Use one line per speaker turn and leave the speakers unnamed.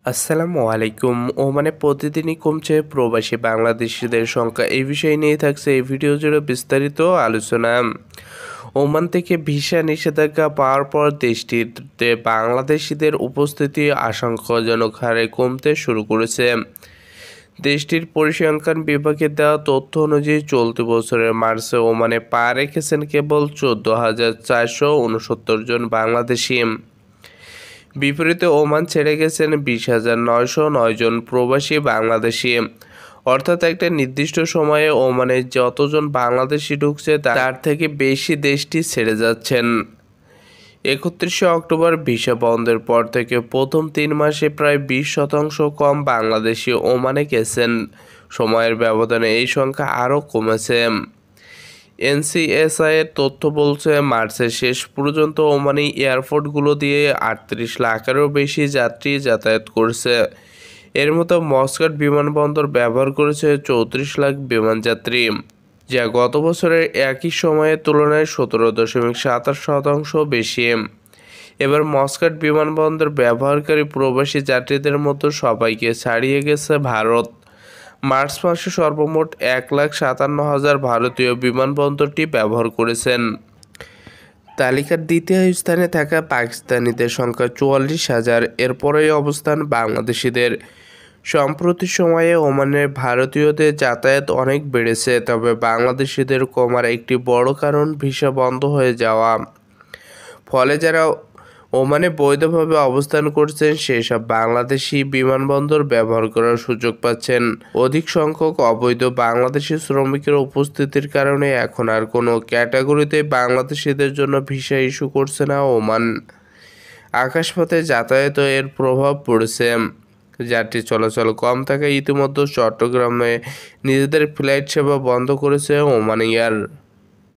আসসালামু আলাইকুম। ওমানে প্রতিদিনই কমছে প্রবাসী বাংলাদেশিদের সংখ্যা। এই বিষয় নিয়ে থাকছে এই ভিডিও জুড়ে বিস্তারিত আলোচনা। ওমান থেকে ভিসা নিষেধাজ্ঞা পাওয়ার পর দেশটিতে বাংলাদেশিদের উপস্থিতি আশঙ্কাজনক হারে কমতে শুরু করেছে। দেশটির পরিসংখ্যান বিভাগের দেওয়া তথ্য অনুযায়ী চলতি বছরের মার্চে ওমানে পা রেখেছেন কেবল 14,469 জন বাংলাদেশি। বিপরীতে ওমান ছেড়ে গেছেন 20,909 জন প্রবাসী বাংলাদেশি। অর্থাৎ একটা নির্দিষ্ট সময়ে ওমানে যতজন বাংলাদেশি ঢুকছে তার থেকে বেশি দেশটি ছেড়ে যাচ্ছেন। 31শে অক্টোবর ভিসা বন্ধের পর থেকে প্রথম 3 মাসে প্রায় 20% কম বাংলাদেশি ওমানে গেছেন। সময়ের ব্যবধানে এই সংখ্যা আরও কমেছে। এনসিএসআই এর তথ্য বলছে মার্চের শেষ পর্যন্ত ওমানি এয়ারপোর্টগুলো দিয়ে 38 লাখেরও বেশি যাত্রী যাতায়াত করছে। এর মতো মস্কাট বিমানবন্দর ব্যবহার করেছে 34 লাখ বিমানযাত্রী, যা গত বছরের একই সময়ের তুলনায় 17.27% বেশি। এবার মস্কাট বিমানবন্দর ব্যবহারকারী প্রবাসী যাত্রীদের মতো সবাইকে ছাড়িয়ে গেছে ভারত। মার্চ মাসে সর্বমোট 1,57,000 ভারতীয় বিমানবন্দরটি ব্যবহার করেছেন। তালিকার দ্বিতীয় স্থানে থাকা পাকিস্তানিদের সংখ্যা 44,000। এরপরেই অবস্থান বাংলাদেশিদের। সম্প্রতি সময়ে ওমানের ভারতীয়দের যাতায়াত অনেক বেড়েছে, তবে বাংলাদেশিদের কমার একটি বড় কারণ ভিসা বন্ধ হয়ে যাওয়া। ফলে যারা ওমানে বৈধভাবে অবস্থান করছেন সেসব বাংলাদেশি বিমানবন্দর ব্যবহার করার সুযোগ পাচ্ছেন। অধিক সংখ্যক অবৈধ বাংলাদেশি শ্রমিকের উপস্থিতির কারণে এখন আর কোনো ক্যাটাগরিতে বাংলাদেশিদের জন্য ভিসা ইস্যু করছে না ওমান। আকাশপথে যাতায়াতে এর প্রভাব পড়েছে। যাত্রী চলাচল কম থাকায় ইতিমধ্যে চট্টগ্রামে নিজেদের ফ্লাইট সেবা বন্ধ করেছে ওমান এয়ার।